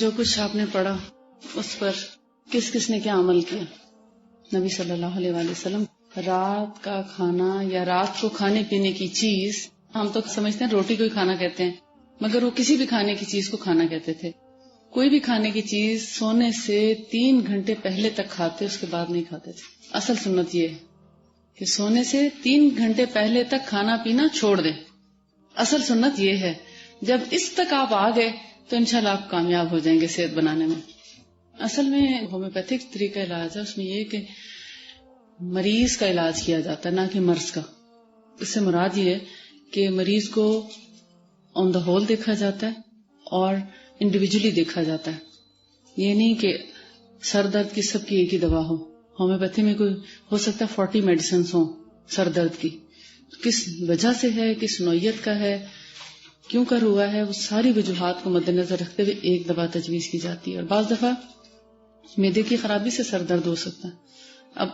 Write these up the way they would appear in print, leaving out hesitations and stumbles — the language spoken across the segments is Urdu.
جو کچھ آپ نے پڑھا اس پر کس کس نے کیا عمل کیا؟ نبی صلی اللہ علیہ وآلہ وسلم رات کا کھانا یا رات کو کھانے پینے کی چیز، ہم تو سمجھتے ہیں روٹی کو ہی کھانا کہتے ہیں، مگر وہ کسی بھی کھانے کی چیز کو کھانا کہتے تھے. کوئی بھی کھانے کی چیز سونے سے 3 گھنٹے پہلے تک کھاتے، اس کے بعد نہیں کھاتے تھے. اصل سنت یہ ہے کہ سونے سے 3 گھنٹے پہلے تک کھانا پینا چھوڑ دیں. اصل سنت یہ ہے. جب اس تک آپ آ گئے تو انشاءاللہ آپ کامیاب ہو جائیں گے صحت بنانے میں. اصل میں ہومیوپیتھک طریقہ علاج ہے، اس میں یہ کہ مریض کا علاج کیا جاتا ہے، نہ کہ مرض کا. اس سے مراد یہ ہے کہ مریض کو آن دا ہول دیکھا جاتا ہے اور انڈیویجولی دیکھا جاتا ہے. یہ نہیں کہ سر درد کی سب کی ایک ہی دوا ہو. ہومیوپیتھی میں کوئی ہو سکتا ہے 40 میڈیسنز ہوں سر درد کی. کس وجہ سے ہے، کس نوعیت کا ہے، کیوں کر ہوا ہے، وہ ساری وجوہات کو مد نظر رکھتے ہوئے ایک دوا تجویز کی جاتی ہے. اور بعض دفعہ معدے کی خرابی سے سر درد ہو سکتا ہے. اب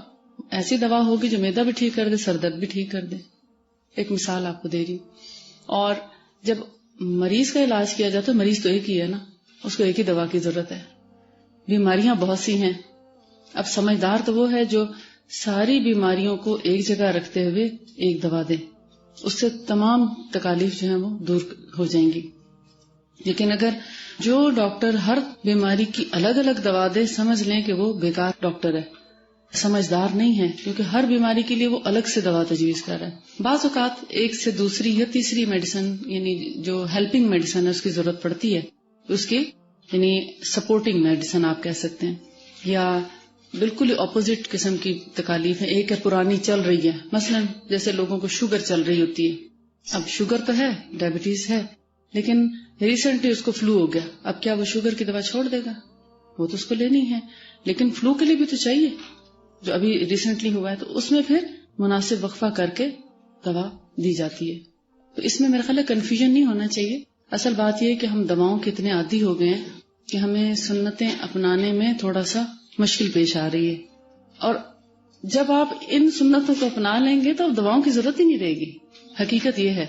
ایسی دوا ہوگی جو معدہ بھی ٹھیک کر دے، سر درد بھی ٹھیک کر دے. ایک مثال آپ کو دے رہی. اور جب مریض کا علاج کیا جاتا ہے، مریض تو ایک ہی ہے نا، اس کو ایک ہی دوا کی ضرورت ہے. بیماریاں بہت سی ہیں. اب سمجھدار تو وہ ہے جو ساری بیماریوں کو ایک جگہ رکھتے ہوئے ایک دوا دے، اس سے تمام تکالیف جو ہیں وہ دور ہو جائیں گی. لیکن اگر جو ڈاکٹر ہر بیماری کی الگ الگ دوا دے، سمجھ لیں کہ وہ بیکار ڈاکٹر ہے، سمجھدار نہیں ہے، کیونکہ ہر بیماری کے لیے وہ الگ سے دوا تجویز کر رہا ہے. بعض اوقات ایک سے دوسری یا تیسری میڈیسن، یعنی جو ہیلپنگ میڈیسن ہے، اس کی ضرورت پڑتی ہے. اس کی یعنی سپورٹنگ میڈیسن آپ کہہ سکتے ہیں. یا بالکل اپوزٹ قسم کی تکالیف ہے. ایک ہے پرانی چل رہی ہے، مثلا جیسے لوگوں کو شوگر چل رہی ہوتی ہے. اب شوگر تو ہے، ڈائبٹیز ہے، لیکن ریسنٹلی اس کو فلو ہو گیا. اب کیا وہ شوگر کی دوا چھوڑ دے گا؟ وہ تو اس کو لینی ہے، لیکن فلو کے لیے بھی تو چاہیے جو ابھی ریسنٹلی ہوا ہے. تو اس میں پھر مناسب وقفہ کر کے دوا دی جاتی ہے. تو اس میں میرا خیال ہے کنفیوژن نہیں ہونا چاہیے. اصل بات یہ ہے کہ ہم دواؤں کے اتنے عادی ہو گئے ہیں کہ ہمیں سنتیں اپنانے میں تھوڑا سا مشکل پیش آ رہی ہے. اور جب آپ ان سنتوں کو اپنا لیں گے تو اب دواؤں کی ضرورت ہی نہیں رہے گی. حقیقت یہ ہے.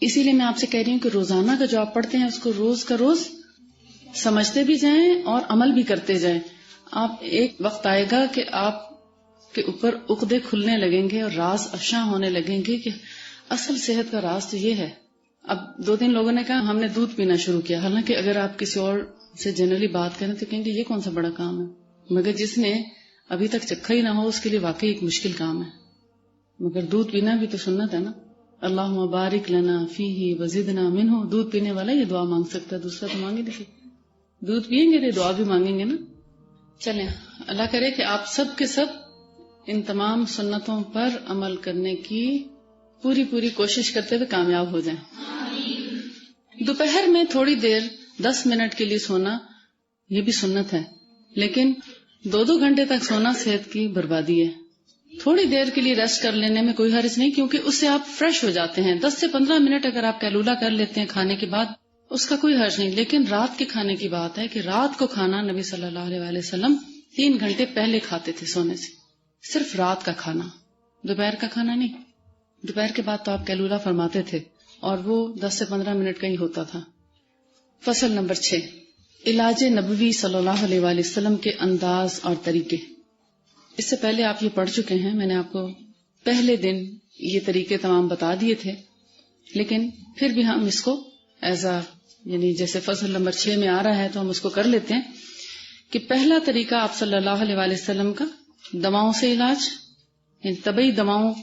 اسی لیے میں آپ سے کہہ رہی ہوں کہ روزانہ کا جو آپ پڑھتے ہیں اس کو روز کا روز سمجھتے بھی جائیں اور عمل بھی کرتے جائیں. آپ ایک وقت آئے گا کہ آپ کے اوپر عقدے کھلنے لگیں گے اور راز افشاں ہونے لگیں گے کہ اصل صحت کا راز تو یہ ہے. اب 2-3 لوگوں نے کہا ہم نے دودھ پینا شروع کیا، حالانکہ اگر آپ کسی اور سے جنرلی بات کریں تو کہیں گے یہ کون سا بڑا کام ہے، مگر جس نے ابھی تک چکھا ہی نہ ہو اس کے لیے واقعی ایک مشکل کام ہے. مگر دودھ پینا بھی تو سنت ہے نا. اللہم بارک لنا فیہ وزدنا منہ. دودھ پینے والا یہ دعا مانگ سکتا ہے، دوسرا تو مانگے نہیں. دودھ پیئیں گے تو دعا بھی مانگیں گے نا. چلیں، اللہ کرے کہ آپ سب کے سب ان تمام سنتوں پر عمل کرنے کی پوری کوشش کرتے ہوئے کامیاب ہو جائیں. دوپہر میں تھوڑی دیر 10 منٹ کے لیے سونا یہ بھی سنت ہے، لیکن 2 گھنٹے تک سونا صحت کی بربادی ہے. تھوڑی دیر کے لیے ریسٹ کر لینے میں کوئی حرج نہیں، کیونکہ اس سے آپ فریش ہو جاتے ہیں. 10 سے 15 منٹ اگر آپ کیلولا کر لیتے ہیں کھانے کے بعد اس کا کوئی حرج نہیں. لیکن رات کے کھانے کی بات ہے کہ رات کو کھانا نبی صلی اللہ علیہ وآلہ وسلم 3 گھنٹے پہلے کھاتے تھے سونے سے. صرف رات کا کھانا، دوپہر کا کھانا نہیں. دوپہر کے بعد تو آپ کیلولا فرماتے تھے اور وہ 10 سے 15 منٹ کا ہی ہوتا تھا. فصل نمبر 6، علاج نبوی صلی اللہ علیہ وآلہ وسلم کے انداز اور طریقے. اس سے پہلے آپ یہ پڑھ چکے ہیں، میں نے آپ کو پہلے دن یہ طریقے تمام بتا دیے تھے، لیکن پھر بھی ہم اس کو یعنی جیسے فصل نمبر 6 میں آ رہا ہے تو ہم اس کو کر لیتے ہیں کہ پہلا طریقہ آپ صلی اللہ علیہ وآلہ وسلم کا دواؤں سے علاج، یعنی طبی دواؤں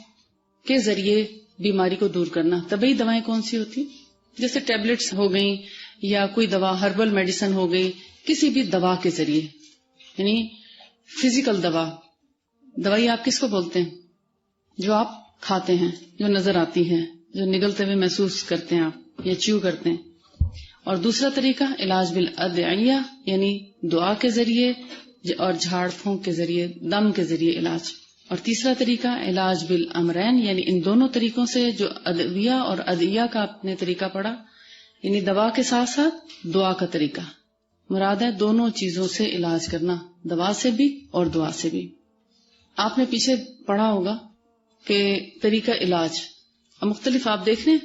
کے ذریعے بیماری کو دور کرنا. طبی دوائیں کون سی ہوتی؟ جیسے ٹیبلٹس ہو گئیں یا کوئی دوا ہربل میڈیسن ہو گئی، کسی بھی دوا کے ذریعے، یعنی فزیکل دوائی آپ کس کو بولتے ہیں؟ جو آپ کھاتے ہیں، جو نظر آتی ہے، جو نگلتے ہوئے محسوس کرتے ہیں آپ یا چیو کرتے ہیں. اور دوسرا طریقہ علاج بالادعیہ، یعنی دعا کے ذریعے اور جھاڑ پھونک کے ذریعے، دم کے ذریعے علاج. اور تیسرا طریقہ علاج بالامرین، یعنی ان دونوں طریقوں سے جو ادویہ اور ادعیہ کا آپ نے طریقہ پڑھا، یعنی دوا کے ساتھ ساتھ دعا کا طریقہ. مراد ہے دونوں چیزوں سے علاج کرنا، دوا سے بھی اور دعا سے بھی. آپ نے پیچھے پڑھا ہوگا کہ طریقہ علاج مختلف آپ دیکھ لیں،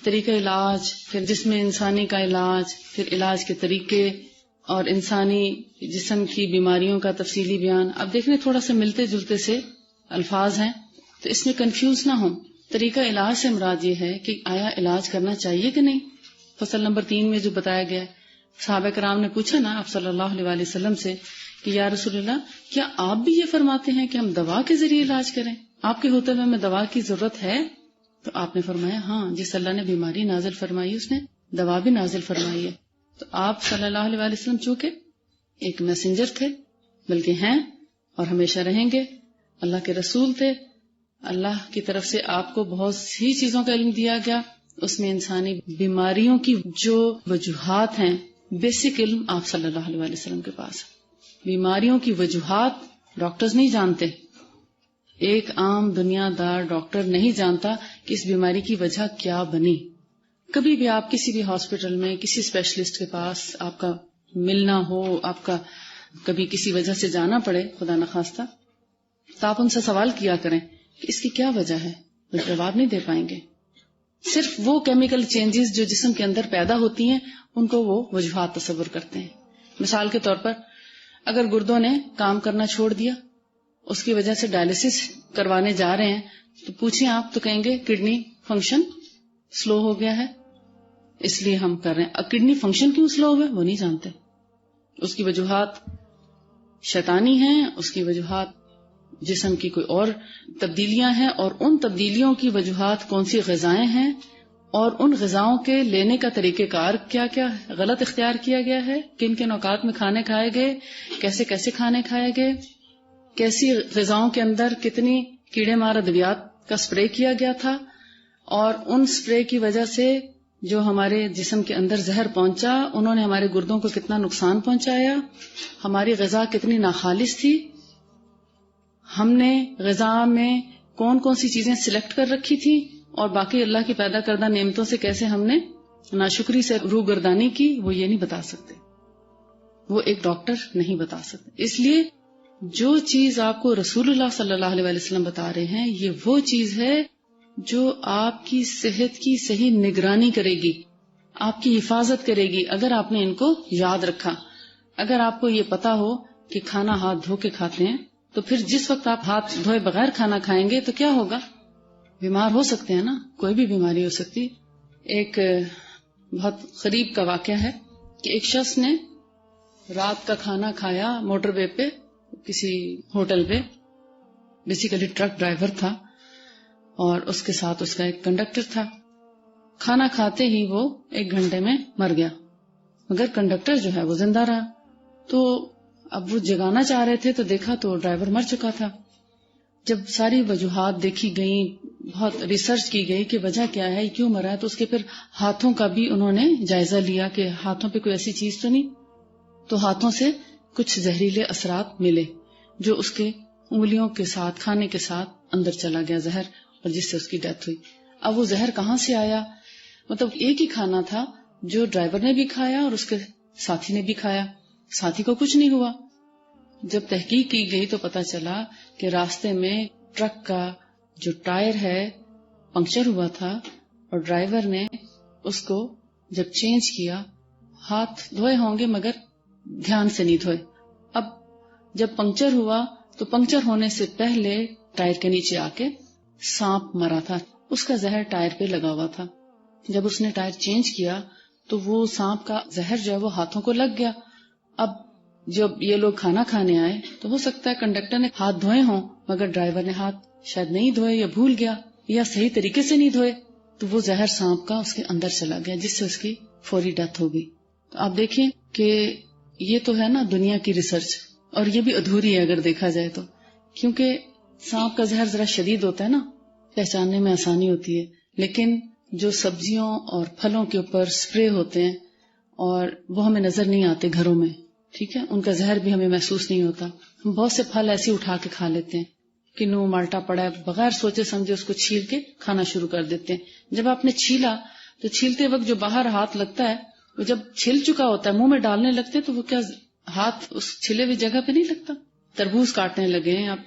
طریقہ علاج، پھر جسم انسانی کا علاج، پھر علاج کے طریقے، اور انسانی جسم کی بیماریوں کا تفصیلی بیان. اب دیکھنے تھوڑا سا ملتے جلتے سے الفاظ ہیں تو اس میں کنفیوز نہ ہوں. طریقہ علاج سے مراد یہ ہے کہ آیا علاج کرنا چاہیے کہ نہیں. فصل نمبر 3 میں جو بتایا گیا ہے، صحابہ کرام نے پوچھا نا آپ صلی اللہ علیہ وسلم سے کہ یا رسول اللہ، کیا آپ بھی یہ فرماتے ہیں کہ ہم دوا کے ذریعے علاج کریں؟ آپ کے ہوتے ہوئے ہمیں دوا کی ضرورت ہے؟ تو آپ نے فرمایا ہاں، جس اللہ نے بیماری نازل فرمائی اس نے دوا بھی نازل فرمائی ہے. تو آپ صلی اللہ علیہ وسلم چونکہ ایک میسنجر تھے، بلکہ ہیں اور ہمیشہ رہیں گے، اللہ کے رسول تھے. اللہ کی طرف سے آپ کو بہت سی چیزوں کا علم دیا گیا، اس میں انسانی بیماریوں کی جو وجوہات ہیں، بیسک علم آپ صلی اللہ علیہ وسلم کے پاس. بیماریوں کی وجوہات ڈاکٹرز نہیں جانتے. ایک عام دنیا دار ڈاکٹر نہیں جانتا کہ اس بیماری کی وجہ کیا بنی. کبھی بھی آپ کسی بھی ہاسپٹل میں کسی اسپیشلسٹ کے پاس آپ کا ملنا ہو، آپ کا کبھی کسی وجہ سے جانا پڑے خدا نخواستہ، تو آپ ان سے سوال کیا کریں کہ اس کی کیا وجہ ہے. وہ جواب نہیں دے پائیں گے. صرف وہ کیمیکل چینجز جو جسم کے اندر پیدا ہوتی ہیں ان کو وہ وجوہات تصور کرتے ہیں. مثال کے طور پر اگر گردوں نے کام کرنا چھوڑ دیا، اس کی وجہ سے ڈائلسس کروانے جا رہے ہیں، تو پوچھیں آپ تو کہیں گے کڈنی فنکشن سلو ہو گیا ہے اس لیے ہم کر رہے ہیں. اب کڈنی فنکشن کیوں سلو ہوئے وہ نہیں جانتے. اس کی وجوہات شیطانی ہیں، اس کی وجوہات جسم کی کوئی اور تبدیلیاں ہیں، اور ان تبدیلیوں کی وجوہات کون سی غذائیں ہیں، اور ان غذاؤں کے لینے کا طریقہ کار کیا کیا غلط اختیار کیا گیا ہے، کن کن اوقات میں کھانے کھائے گئے، کیسے کیسے کھانے کھائے گئے، کیسی غذاؤں کے اندر کتنی کیڑے مار ادویات کا سپرے کیا گیا تھا، اور ان سپرے کی وجہ سے جو ہمارے جسم کے اندر زہر پہنچا انہوں نے ہمارے گردوں کو کتنا نقصان پہنچایا، ہماری غذا کتنی ناخالص تھی، ہم نے غذا میں کون کون سی چیزیں سلیکٹ کر رکھی تھی، اور باقی اللہ کی پیدا کردہ نعمتوں سے کیسے ہم نے ناشکری سے روح گردانی کی، وہ یہ نہیں بتا سکتے. وہ ایک ڈاکٹر نہیں بتا سکتے. اس لیے جو چیز آپ کو رسول اللہ صلی اللہ علیہ وسلم بتا رہے ہیں یہ وہ چیز ہے جو آپ کی صحت کی صحیح نگرانی کرے گی، آپ کی حفاظت کرے گی اگر آپ نے ان کو یاد رکھا. اگر آپ کو یہ پتا ہو کہ کھانا ہاتھ دھو کے کھاتے ہیں تو پھر جس وقت آپ ہاتھ دھوئے بغیر کھانا کھائیں گے تو کیا ہوگا؟ بیمار ہو سکتے ہیں نا، کوئی بھی بیماری ہو سکتی. ایک بہت قریب کا واقعہ ہے کہ ایک شخص نے رات کا کھانا کھایا موٹر وے پہ کسی ہوٹل پہ. بیسیکلی ٹرک ڈرائیور تھا اور اس کے ساتھ اس کا ایک کنڈکٹر تھا. کھانا کھاتے ہی وہ 1 گھنٹے میں مر گیا، مگر کنڈکٹر جو ہے وہ زندہ رہا. تو اب وہ جگانا چاہ رہے تھے تو دیکھا تو ڈرائیور مر چکا تھا. جب ساری وجوہات دیکھی گئیں، بہت ریسرچ کی گئی کہ وجہ کیا ہے، کیوں مرا ہے، تو اس کے پھر ہاتھوں کا بھی انہوں نے جائزہ لیا کہ ہاتھوں پہ کوئی ایسی چیز تو نہیں. تو ہاتھوں سے کچھ زہریلے اثرات ملے جو اس کے انگلیوں کے ساتھ کھانے کے ساتھ اندر چلا گیا زہر، اور جس سے اس کی ڈیتھ ہوئی. اب وہ زہر کہاں سے آیا؟ مطلب ایک ہی کھانا تھا جو ڈرائیور نے بھی کھایا اور اس کے ساتھی نے بھی کھایا، ساتھی کو کچھ نہیں ہوا. جب تحقیق کی گئی تو پتا چلا کہ راستے میں ٹرک کا جو ٹائر ہے پنکچر ہوا تھا اور ڈرائیور نے اس کو جب چینج کیا، ہاتھ دھوئے ہوں گے مگر دھیان سے نہیں دھوئے. اب جب پنکچر ہوا تو پنکچر ہونے سے پہلے ٹائر کے نیچے آ کے سانپ مرا تھا، اس کا زہر ٹائر پہ لگا ہوا تھا. جب اس نے ٹائر چینج کیا تو وہ سانپ کا زہر جو ہے وہ ہاتھوں کو لگ گیا. اب جب یہ لوگ کھانا کھانے آئے تو ہو سکتا ہے کنڈکٹر نے ہاتھ دھوئے ہوں مگر ڈرائیور نے ہاتھ شاید نہیں دھوئے یا بھول گیا یا صحیح طریقے سے نہیں دھوئے، تو وہ زہر سانپ کا اس کے اندر چلا گیا جس سے اس کی فوری ڈیتھ ہو گئی. تو آپ دیکھیں کہ یہ تو ہے نا دنیا کی ریسرچ، اور یہ بھی ادھوری ہے اگر دیکھا جائے تو، کیونکہ سانپ کا زہر ذرا شدید ہوتا ہے نا، پہچاننے میں آسانی ہوتی ہے، لیکن جو سبزیوں اور پھلوں کے اوپر سپرے ہوتے ہیں اور وہ ہمیں نظر نہیں آتے گھروں میں، ٹھیک ہے، ان کا زہر بھی ہمیں محسوس نہیں ہوتا. ہم بہت سے پھل ایسے اٹھا کے کھا لیتے ہیں، کنو مالٹا پڑا ہے، بغیر سوچے سمجھے اس کو چھیل کے کھانا شروع کر دیتے ہیں. جب آپ نے چھیلا تو چھیلتے وقت جو باہر ہاتھ لگتا ہے وہ جب چھل چکا ہوتا ہے منہ میں ڈالنے لگتے تو وہ کیا ہاتھ اس چھلے ہوئی جگہ پہ نہیں لگتا. تربوز کاٹنے لگے آپ،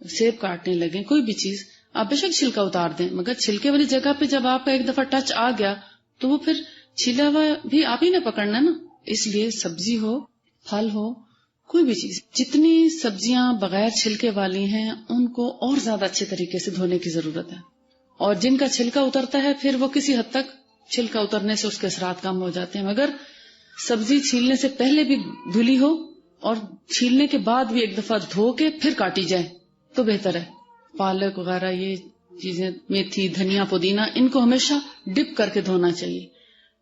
سیب کاٹنے لگے، کوئی بھی چیز آپ بے شک چھلکا اتار دیں، مگر چھلکے والی جگہ پہ جب آپ کا ایک دفعہ ٹچ آ گیا تو وہ پھر چھلا ہوا بھی آپ ہی نے پکڑنا نا. اس لیے سبزی ہو پھل ہو، کوئی بھی چیز، جتنی سبزیاں بغیر چھلکے والی ہیں ان کو اور زیادہ اچھے طریقے سے دھونے کی ضرورت ہے، اور جن کا چھلکا اترتا ہے پھر وہ کسی حد تک چھلکا اترنے سے اس کے اثرات کم ہو جاتے ہیں، مگر سبزی چھیلنے سے پہلے بھی دھلی ہو اور چھیلنے کے بعد بھی ایک دفعہ دھو کے پھر کاٹی جائے تو بہتر ہے۔ پالک وغیرہ یہ چیزیں، میتھی، دھنیا، پودینہ، ان کو ہمیشہ ڈپ کر کے دھونا چاہیے،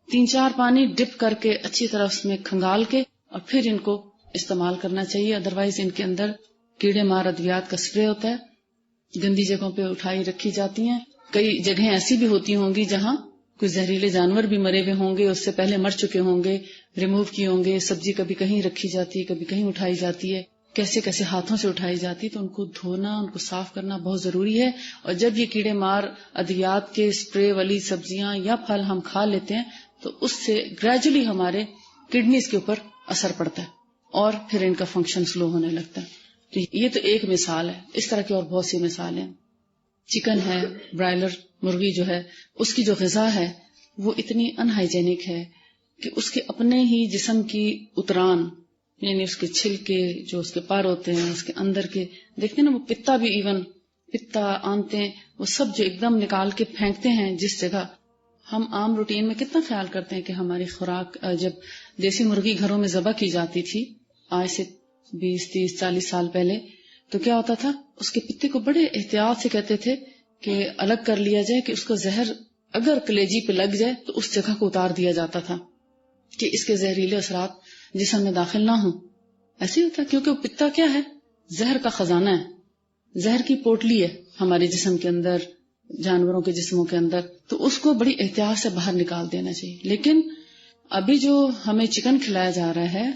3-4 پانی ڈپ کر کے اچھی طرح اس میں کھنگال کے اور پھر ان کو استعمال کرنا چاہیے، ادروائز ان کے اندر کیڑے مار ادویات کا سپرے ہوتا ہے، گندی جگہوں پہ اٹھائی رکھی جاتی ہیں، کئی جگہیں ایسی بھی ہوتی ہوں گی جہاں کوئی زہریلے جانور بھی مرے ہوئے ہوں گے، اس سے پہلے مر چکے ہوں گے، ریموو کیے ہوں گے، سبزی کبھی کہیں رکھی جاتی ہے، کبھی کہیں اٹھائی جاتی ہے، کیسے کیسے ہاتھوں سے اٹھائی جاتی، تو ان کو دھونا، ان کو صاف کرنا بہت ضروری ہے۔ اور جب یہ کیڑے مار ادویات کے سپرے والی سبزیاں یا پھل ہم کھا لیتے ہیں تو اس سے گریجولی ہمارے کڈنیز کے اوپر اثر پڑتا ہے اور پھر ان کا فنکشن سلو ہونے لگتا ہے۔ تو یہ تو ایک مثال ہے، اس طرح کی اور بہت سی مثالیں۔ چکن ہے، برائلر مرغی جو ہے، اس کی جو غذا ہے وہ اتنی ان ہائیجینک ہے کہ اس کے اپنے ہی جسم کی اتران، یعنی اس کے چھلکے، جو اس کے پر ہوتے ہیں، اس کے اندر کے دیکھتے ہیں نا، وہ پتا بھی، ایون پتا، آنتیں، وہ سب جو ایک دم نکال کے پھینکتے ہیں جس جگہ۔ ہم عام روٹین میں کتنا خیال کرتے ہیں کہ ہماری خوراک، جب دیسی مرغی گھروں میں ذبح کی جاتی تھی آج سے 20-30-40 سال پہلے، تو کیا ہوتا تھا، اس کے پتے کو بڑے احتیاط سے کہتے تھے کہ الگ کر لیا جائے، کہ اس کا زہر اگر کلیجی پہ لگ جائے تو اس جگہ کو اتار دیا جاتا تھا کہ اس کے زہریلے اثرات جسم میں داخل نہ ہوں۔ ایسے ہی ہوتا ہے، کیونکہ وہ پتا کیا ہے، زہر کا خزانہ ہے، زہر کی پوٹلی ہے ہمارے جسم کے اندر، جانوروں کے جسموں کے اندر، تو اس کو بڑی احتیاط سے باہر نکال دینا چاہیے۔ لیکن ابھی جو ہمیں چکن کھلایا جا رہا ہے،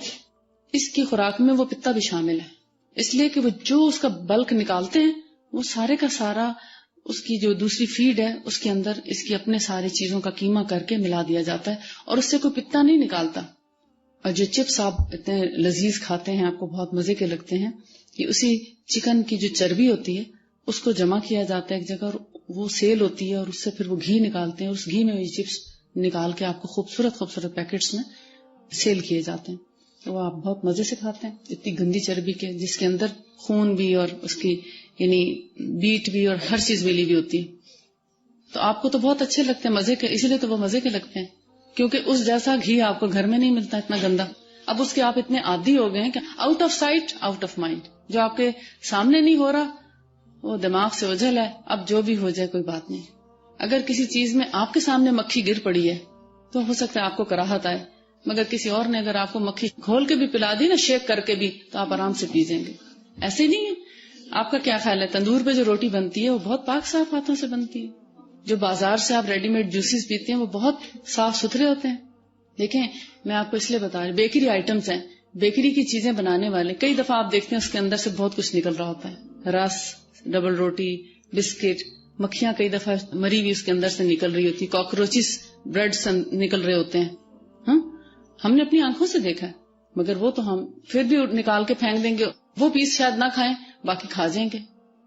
اس کی خوراک میں وہ پتا بھی شامل ہے، اس لیے کہ وہ جو اس کا بلک نکالتے ہیں وہ سارے کا سارا اس کی جو دوسری فیڈ ہے اس کے اندر اس کی اپنے ساری چیزوں کا قیمہ کر کے ملا دیا جاتا ہے، اور اس سے کوئی پتا نہیں نکالتا۔ اور جو چپس آپ اتنے لذیذ کھاتے ہیں، آپ کو بہت مزے کے لگتے ہیں، کہ اسی چکن کی جو چربی ہوتی ہے اس کو جمع کیا جاتا ہے ایک جگہ، اور وہ سیل ہوتی ہے، اور اس سے پھر وہ گھی نکالتے ہیں، اس گھی میں یہ چپس نکال کے آپ کو خوبصورت خوبصورت پیکٹس میں سیل کیے جاتے ہیں، تو وہ آپ بہت مزے سے کھاتے ہیں، اتنی گندی چربی کے، جس کے اندر خون بھی اور اس کی یعنی بیٹ بھی اور ہر چیز ملی بھی ہوتی ہے۔ تو آپ کو تو بہت اچھے لگتے ہیں، مزے کے، اسی لیے تو وہ مزے کے لگتے ہیں، کیونکہ اس جیسا گھی آپ کو گھر میں نہیں ملتا، اتنا گندا۔ اب اس کے آپ اتنے عادی ہو گئے ہیں کہ out of sight out of mind, جو آپ کے سامنے نہیں ہو رہا وہ دماغ سے اوجھل ہے، اب جو بھی ہو جائے کوئی بات نہیں۔ اگر کسی چیز میں آپ کے سامنے مکھی گر پڑی ہے تو ہو سکتا ہے آپ کو کراہت آئے، مگر کسی اور نے اگر آپ کو مکھی کھول کے بھی پلا دی نا، شیک کر کے بھی، تو آپ آرام سے پی جائیں گے۔ ایسے نہیں ہے۔ آپ کا کیا خیال ہے، تندور پہ جو روٹی بنتی ہے وہ بہت پاک صاف ہاتھوں سے بنتی ہے؟ جو بازار سے آپ ریڈی میڈ جوسز پیتے ہیں وہ بہت صاف ستھرے ہوتے ہیں؟ دیکھیں، میں آپ کو اس لیے بتا رہی، بیکری آئٹمس ہیں، بیکری کی چیزیں بنانے والے کئی دفعہ آپ دیکھتے ہیں اس کے اندر سے بہت کچھ نکل رہا ہوتا ہے، رس، ڈبل روٹی، بسکٹ، مکھیاں کئی دفعہ مری ہوئی اس کے اندر سے نکل رہی ہوتی، کاکروچز بریڈ سے نکل رہے ہوتے ہیں۔ ہاں، ہم نے اپنی آنکھوں سے دیکھا ہے، مگر وہ تو ہم پھر بھی نکال کے پھینک دیں گے، وہ پیس شاید نہ کھائیں، باقی کھا جائیں گے۔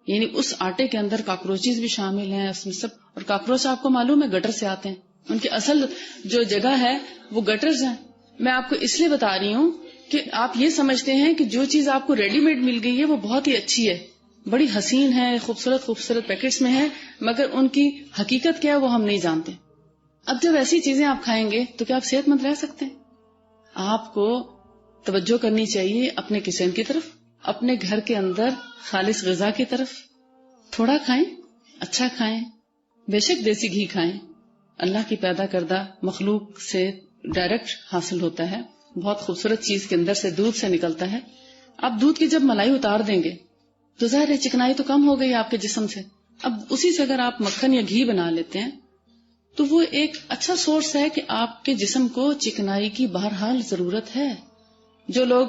یعنی اس آٹے کے اندر کاکروچز بھی شامل ہیں اس میں سب، اور کاکروچ آپ کو معلوم ہے گٹر سے آتے ہیں، ان کی اصل جو جگہ ہے وہ گٹرز ہیں۔ میں آپ کو اس لیے بتا رہی ہوں کہ آپ یہ سمجھتے ہیں کہ جو چیز آپ کو ریڈی میڈ مل گئی ہے وہ بہت ہی اچھی ہے، بڑی حسین ہے، خوبصورت خوبصورت پیکٹس میں ہے، مگر ان کی حقیقت کیا ہے وہ ہم نہیں جانتے۔ اب جب ایسی چیزیں آپ کھائیں گے تو کیا آپ صحت مند رہ سکتے ہیں؟ آپ کو توجہ کرنی چاہیے اپنے کچن کی طرف، اپنے گھر کے اندر خالص غذا کی طرف۔ تھوڑا کھائیں، اچھا کھائیں، بے شک دیسی گھی کھائیں، اللہ کی پیدا کردہ مخلوق سے ڈائریکٹ حاصل ہوتا ہے، بہت خوبصورت چیز کے اندر سے دودھ سے نکلتا ہے۔ اب دودھ کی جب ملائی اتار دیں گے تو ظاہر ہے چکنائی تو کم ہو گئی آپ کے جسم سے، اب اسی سے اگر آپ مکھن یا گھی بنا لیتے ہیں تو وہ ایک اچھا سورس ہے کہ آپ کے جسم کو چکنائی کی بہرحال ضرورت ہے۔ جو لوگ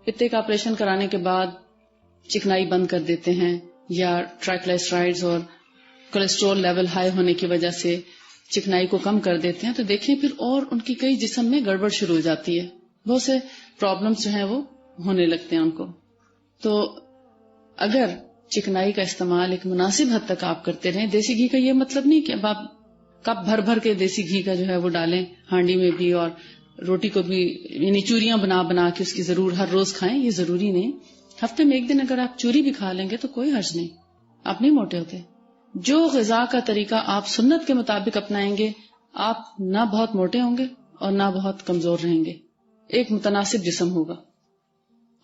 پتے کا آپریشن کرانے کے بعد چکنائی بند کر دیتے ہیں، یا ٹرائیگلائسرائڈز اور کولیسٹرول لیول ہائی ہونے کی وجہ سے چکنائی کو کم کر دیتے ہیں، تو دیکھیں پھر اور ان کی کئی جسم میں گڑبڑ شروع ہو جاتی ہے، بہت سے پرابلمس جو ہیں وہ ہونے لگتے ہیں ان کو۔ تو اگر چکنائی کا استعمال ایک مناسب حد تک آپ کرتے رہیں، دیسی گھی کا یہ مطلب نہیں کہ اب آپ کپ بھر بھر کے دیسی گھی کا جو ہے وہ ڈالیں ہانڈی میں بھی اور روٹی کو بھی یعنی چوریاں بنا بنا کے اس کی ضرور ہر روز کھائیں، یہ ضروری نہیں. ہفتے میں ایک دن اگر آپ چوری بھی کھا لیں گے تو کوئی حرج نہیں، آپ نہیں موٹے ہوتے. جو غذا کا طریقہ آپ سنت کے مطابق اپنائیں گے، آپ نہ بہت موٹے ہوں گے اور نہ بہت کمزور رہیں گے، ایک متناسب جسم ہوگا.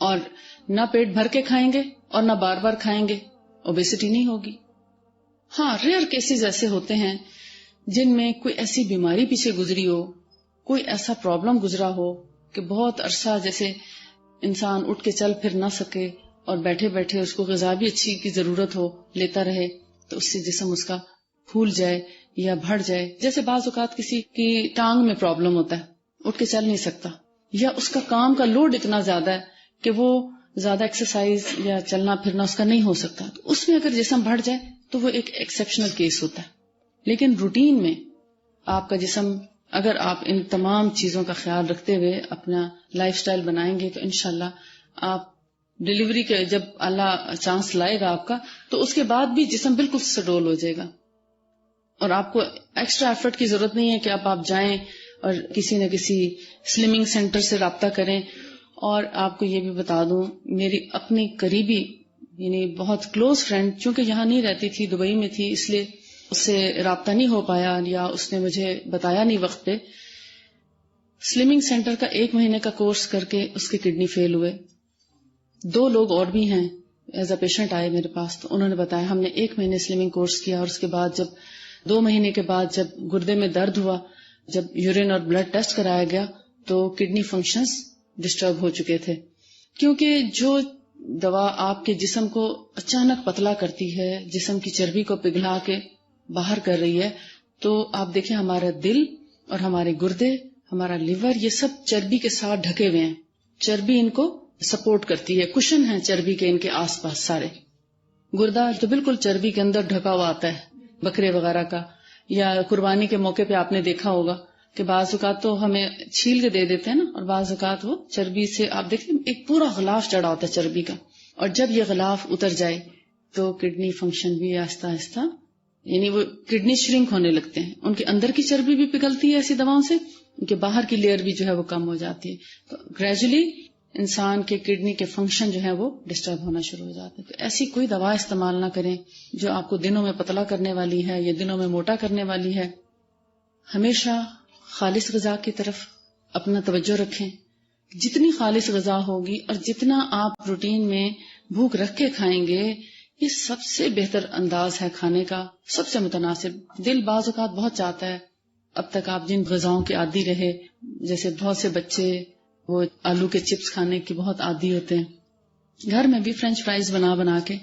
اور نہ پیٹ بھر کے کھائیں گے اور نہ بار بار کھائیں گے، اوبیسٹی نہیں ہوگی. ہاں ریئر کیسز ایسے ہوتے ہیں جن میں کوئی ایسی بیماری پیچھے گزری ہو، کوئی ایسا پرابلم گزرا ہو کہ بہت عرصہ جیسے انسان اٹھ کے چل پھر نہ سکے اور بیٹھے بیٹھے اس کو غذا بھی اچھی کی ضرورت ہو، لیتا رہے تو اس سے جسم اس کا پھول جائے یا بڑھ جائے. جیسے بعض اوقات کسی کی ٹانگ میں پرابلم ہوتا ہے، اٹھ کے چل نہیں سکتا، یا اس کا کام کا لوڈ اتنا زیادہ ہے کہ وہ زیادہ ایکسرسائز یا چلنا پھرنا اس کا نہیں ہو سکتا، تو اس میں اگر جسم بڑھ جائے تو وہ ایک ایکسیپشنل کیس ہوتا ہے. لیکن روٹین میں آپ کا جسم اگر آپ ان تمام چیزوں کا خیال رکھتے ہوئے اپنا لائف سٹائل بنائیں گے تو انشاءاللہ آپ ڈیلیوری کے جب اللہ چانس لائے گا آپ کا تو اس کے بعد بھی جسم بالکل سڈول ہو جائے گا، اور آپ کو ایکسٹرا ایفرٹ کی ضرورت نہیں ہے کہ آپ جائیں اور کسی نہ کسی سلمنگ سینٹر سے رابطہ کریں. اور آپ کو یہ بھی بتا دوں، میری اپنی قریبی یعنی بہت کلوز فرینڈ، چونکہ یہاں نہیں رہتی تھی، دبئی میں تھی، اس لیے اس سے رابطہ نہیں ہو پایا یا اس نے مجھے بتایا نہیں وقت پہ. سلمنگ سینٹر کا 1 مہینے کا کورس کر کے اس کی کڈنی فیل ہوئے. 2 لوگ اور بھی ہیں ایز اے پیشنٹ آئے میرے پاس، تو انہوں نے بتایا ہم نے 1 مہینے سلمنگ کورس کیا، اور اس کے بعد جب 2 مہینے کے بعد جب گردے میں درد ہوا، جب یورین اور بلڈ ٹیسٹ کرایا گیا تو کڈنی فنکشنز ڈسٹرب ہو چکے تھے. کیونکہ جو دوا آپ کے جسم کو اچانک پتلا کرتی ہے، جسم کی چربی کو پگھلا کے باہر کر رہی ہے، تو آپ دیکھیں ہمارا دل اور ہمارے گردے، ہمارا لیور، یہ سب چربی کے ساتھ ڈھکے ہوئے ہیں. چربی ان کو سپورٹ کرتی ہے، کشن ہے چربی کے ان کے آس پاس سارے. گردہ تو بالکل چربی کے اندر ڈھکا ہوا آتا ہے بکرے وغیرہ کا، یا قربانی کے موقع پہ آپ نے دیکھا ہوگا کہ بعض اوقات تو ہمیں چھیل کے دے دیتے ہیں نا، اور بعض اوقات وہ چربی سے آپ دیکھیں ایک پورا غلاف چڑھا ہوتا ہے چربی کا، اور جب یہ غلاف اتر جائے تو کڈنی فنکشن بھی آہستہ آہستہ یعنی وہ کڈنی شرنک ہونے لگتے ہیں، ان کے اندر کی چربی بھی پگھلتی ہے ایسی دواؤں سے، ان کے باہر کی لیئر بھی جو ہے وہ کم ہو جاتی ہے. تو گریجولی انسان کے کڈنی کے فنکشن جو ہے وہ ڈسٹرب ہونا شروع ہو جاتے ہیں. تو ایسی کوئی دوا استعمال نہ کریں جو آپ کو دنوں میں پتلا کرنے والی ہے یا دنوں میں موٹا کرنے والی ہے. ہمیشہ خالص غذا کی طرف اپنا توجہ رکھیں. جتنی خالص غذا ہوگی اور جتنا آپ روٹین میں بھوک رکھ کے کھائیں گے، یہ سب سے بہتر انداز ہے کھانے کا، سب سے متناسب. دل بعض اوقات بہت چاہتا ہے، اب تک آپ جن غذاؤں کے عادی رہے، جیسے بہت سے بچے وہ آلو کے چپس کھانے کی بہت عادی ہوتے ہیں، گھر میں بھی فرینچ فرائز بنا بنا کے،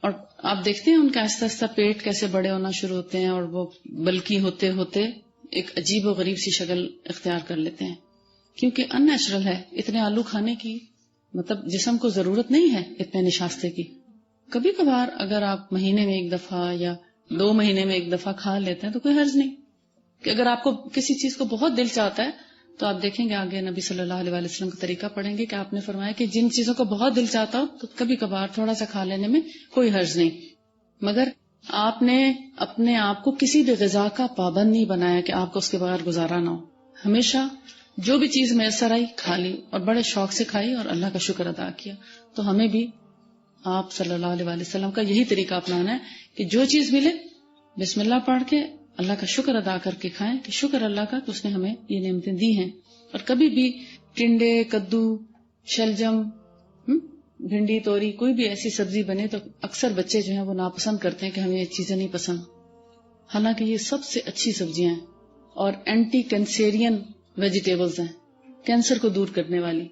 اور آپ دیکھتے ہیں ان کا آہستہ آہستہ پیٹ کیسے بڑے ہونا شروع ہوتے ہیں، اور وہ بلکی ہوتے ہوتے ایک عجیب و غریب سی شکل اختیار کر لیتے ہیں، کیونکہ ان نیچرل ہے اتنے آلو کھانے کی. مطلب جسم کو ضرورت نہیں ہے اتنے نشاستے کی. کبھی کبھار اگر آپ مہینے میں 1 دفعہ یا 2 مہینے میں 1 دفعہ کھا لیتے ہیں تو کوئی حرج نہیں. کہ اگر آپ کو کسی چیز کو بہت دل چاہتا ہے تو آپ دیکھیں گے آگے نبی صلی اللہ علیہ وسلم کا طریقہ پڑھیں گے کہ آپ نے فرمایا کہ جن چیزوں کو بہت دل چاہتا ہو تو کبھی کبھار تھوڑا سا کھا لینے میں کوئی حرج نہیں. مگر آپ نے اپنے آپ کو کسی بھی غذا کا پابند نہیں بنایا کہ آپ کو اس کے بغیر گزارا نہ ہو. ہمیشہ جو بھی چیز میسر آئی کھا لی، اور بڑے شوق سے کھائی اور اللہ کا شکر ادا کیا. تو ہمیں بھی آپ صلی اللہ علیہ وسلم کا یہی طریقہ اپنانا ہے کہ جو چیز ملے بسم اللہ پڑھ کے اللہ کا شکر ادا کر کے کھائیں کہ شکر اللہ کا تو اس نے ہمیں یہ نعمتیں دی ہیں. اور کبھی بھی ٹنڈے، کدو، شلجم، بھنڈی، توری، کوئی بھی ایسی سبزی بنے تو اکثر بچے جو ہیں وہ ناپسند کرتے ہیں کہ ہمیں یہ چیزیں نہیں پسند، حالانکہ یہ سب سے اچھی سبزیاں ہیں اور اینٹی کینسیرین ویجیٹیبلز ہیں، کینسر کو دور کرنے والی.